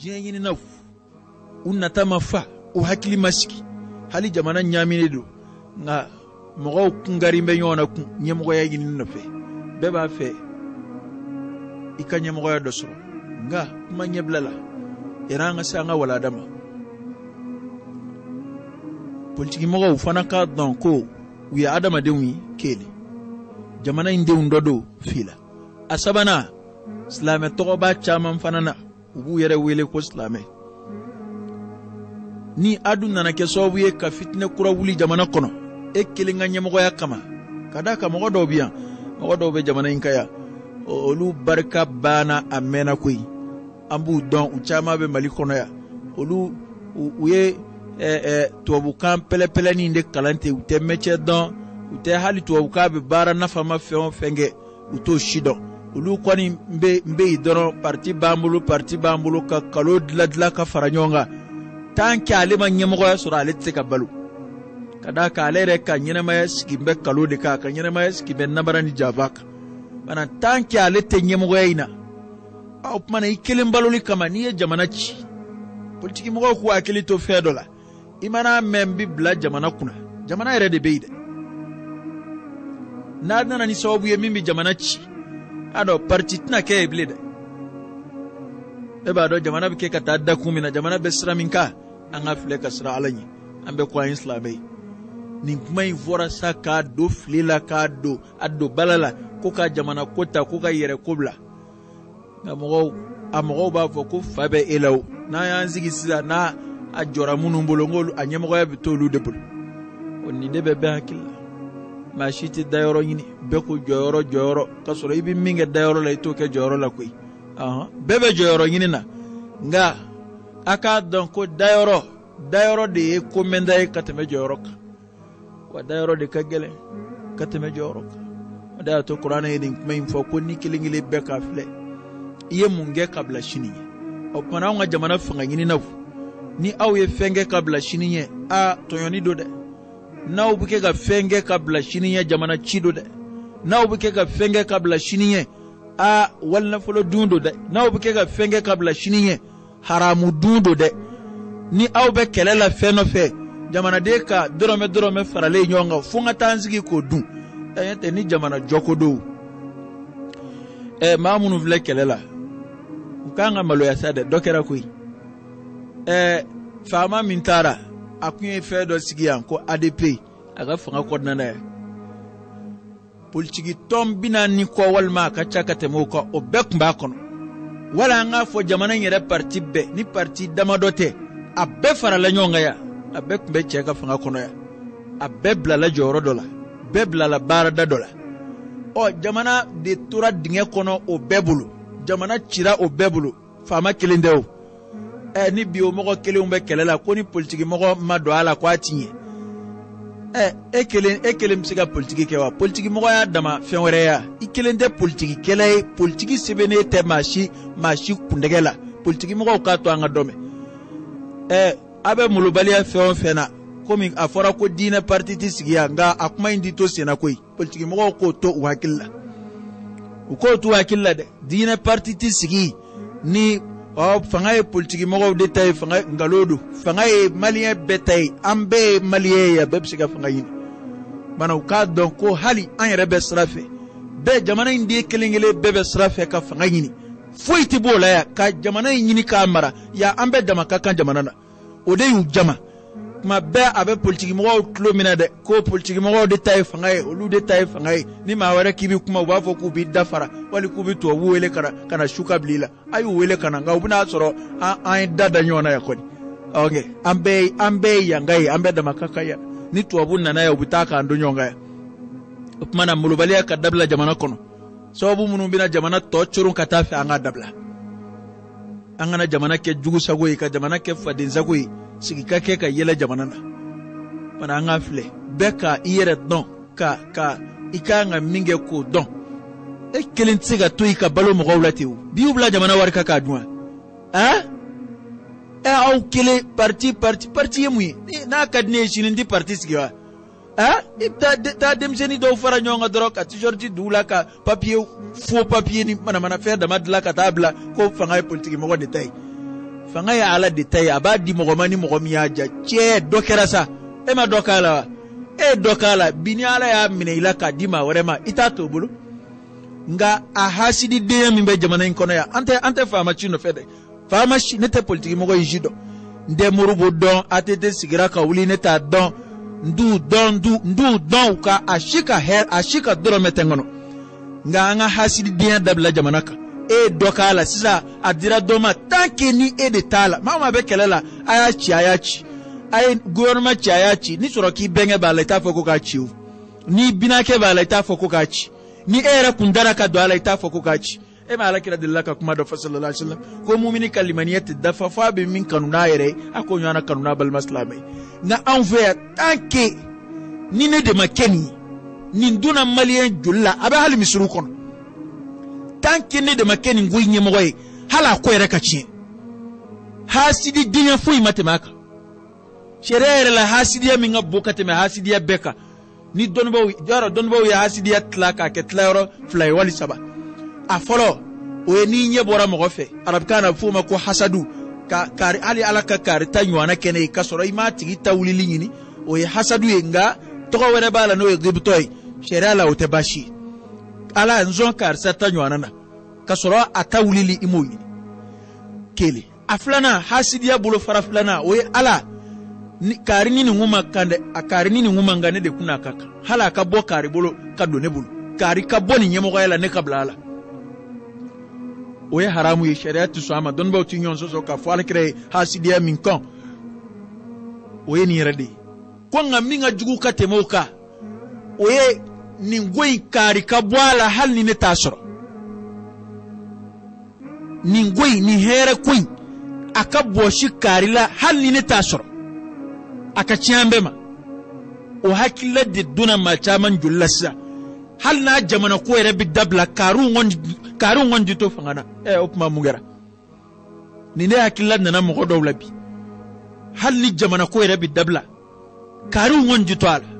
jinyini na unata mafa o hakili masiki hali jamana nyamine do nga mo kungari mbe nyona ku nyemo ya yini no fe beba fe ikanye mo ya doso nga kuma nyeblala iranga sanga wala dama politique mo ufana ka don ko wi adama dewi kele jamana inde undodo fila asabana islame to ba chama fanana ubu yere wele ko islame ni aduna na ke sobuye ka fitne kura wuli jamana kono e kelinga nyemo ya kama kadaka mo do biya mo do be jamana inkaya olu barka bana amena koi ambu don uchama be mali kono ya olu uye tuwabu kan pele ni inde kalante ute meche don ute hali tuwabu ka be bara na fama fenge uto shido ulu kwani mbe idoro parti bambulu ka kalo dladla ka faranyonga tanki alima nyemgo ya sura aletse ka balu kada ka alere ka nyema ya skimbe kalo de ka nyema ya skimbe nabara ni javaka bana tanki alete nyemgo ya ina au mana ikele mbaloli kama niye jamanachi politiki mgo ku akili to fedola imana membi bla jamana kuna jamana ere de beide nadana ni sababu ya mimi jamanachi ado parti tina ke blede eba do jamana bike ka tadda kumina jamana besra minka anga fle ka sra alani ambe ko islamai ni mai vora saka do flela ka do addo balala ko ka jamana kota ko ka yere kubla amogo ba fo ko fabe elaw na yanzigi sila na ajora munu mbolongolu anyemo ya bitolu debul onni debe be hakilla mashiti dayoro yini beko joyoro kasoro ibi minge dayoro la itoke joyoro la koi bebe joyoro yini na nga aka don ko dayoro de ko menda e kateme joyoro ka wa dayoro de kagele kateme joyoro ka da to qur'ana yidin mai fo ko ni kilingile beka fle iye munge kabla shini o pana nga jamana fanga yini na ni aw ye fenge kabla shini ye a toyoni do de na ubuke ga fenge kabla shiniye jamana chido de na ubuke ga fenge kabla shiniye a walna folo dundo de na ubuke ga fenge kabla shiniye haramu dundo de ni awbe kelela feno fe jamana de ka dorome farale nyonga funga tanzigi ko dun ayete ni jamana jokodo mamunu vle kelela ukanga malo ya sade dokera kui fama mintara akunye fedo sigiyan ko ADP aga fanga ko nana politique tombina ni ko walma ka chakate mo ko obek mba kono wala nga fo jamana nyere parti be ni parti damadote abbe farala nyonga ya abek mbe cheka fanga kono ya abbe blala joro dola be blala barada dola o jamana de tura dinge kono obebulu jamana chira obebulu fama kilindeo ni bio moko kele umbe kelela ko ni politique moko mado ala kwa tinye ekele msiga politique kewa politique moko ya dama fenwere ya ikelende politique kele politique sebene te mashi kundegela politique moko ka to anga dome abe mulubalia fena komi afora ko dina parti tisigia nga akuma indi to sena koi politique moko ko to wakilla uko to wakilla de dina parti tisigi ni fanga politique mo de tay fanga ngalodu fanga malien betay ambe malien ya bebsiga fanga yin mana ka don ko hali an rebe srafe be jamana indi kelingele bebe srafe ka fanga yin foiti bola ya ka jamana yin ka mara ya ambe dama ka kan jamana na ode yu jama ma be abe politique mo klo mina de ko politique mo de tay fanga olu de tay fanga ni ma wara kibi kuma ba fo ku bi dafara wali ku bi to wele kana shuka blila ayu wele kana nga ubuna soro an dada nyona ya koni okay ambe ya ngai ambe da makaka ya ni to abunna na ya ubutaka ando nyonga ya upmana mulubalia ka dabla jamana kono sababu munu bina jamana to churun katafi anga dabla angana jamana ke jugu sagoyi ka jamana ke fadin sagoyi sigika ke ka yela jamana na mana anga fle beka iyere don ka ikanga minge ko don kelin tsiga to ika balo mo gawlati bi ubla jamana warka ka duma au kele parti yemui na kadne shinindi parti sigiwa ta demseni do fara nyonga droka ti jordi dula ka papier faux papier ni mana faire da madla ka tabla ko fanga politique mo de tay fanga ya ala detail abadi mogomani mogomiya ja che dokera sa e ma dokala dokala bini ala ya mine ila ka dima warema itato bulu nga a hasidi de mi be jamana in kono ya ante fama chino fede fama shi nete politique mogo yido nde murubo don atete sigira ka wuli neta don ndu don ka ashika doro metengono nga anga hasidi de dabla jamana ka dokala sisa adira doma tanke ni de tala mama be kelela ayachi ay gouvernement ci ayachi ni soroki benge ba leta foko ka ciu ni binake ba leta foko ka ci ni era kundara ka do ala ita foko ka ci ma ala kira dillaka kuma da sallallahu alaihi wasallam ko mu'mini kalimaniyat da fa be min kanuna yere akonyo ana kanuna bal maslamai na envoyer tanke ni ne de makeni ni nduna malien julla aba hal misru kono tanke ne de makeni nguyi nyemoy hala ko yere ka ci hasidi dinya fuyi matemaka sherere la hasidiya minga bokate me hasidiya beka ni donbo ya hasidiya tlaka ke tlero flay wali saba a folo o ni nye bora mo fe arab kana fuma ko hasadu kari ali alaka kari tanywana kene kasoro ima tigi tawlili nyini o ya hasadu yenga to ko were bala no gibtoy sherere la otebashi ala nzon kar satanywana na kasoro atawlili imoyi kele aflana hasidiya bulo faraflana o ala ni kari nini nguma kande akari nini nguma ngane de kuna kaka hala ka bo kari bolo ka do ne bulu kari ka boni nyemo ko yala ne kablala oye haramu ye shariatu sama don ba utinyon so ka fo alkre hasidiya min kon oye ni rede ko ngami nga jugu ka temoka oye ni ngoi kari ka bwala hal ni ne tasoro ni ngoi ni here kuin aka boshi kari la hal ni ne tasoro aka ciyambema o hakilla de duna ma chaman jullasa hal na jamana ko yere bi dabla karu ngon to fangana opma mugera ni ne hakilla nana mo ko dowla bi hal ni jamana ko yere bi dabla karu ngon to ala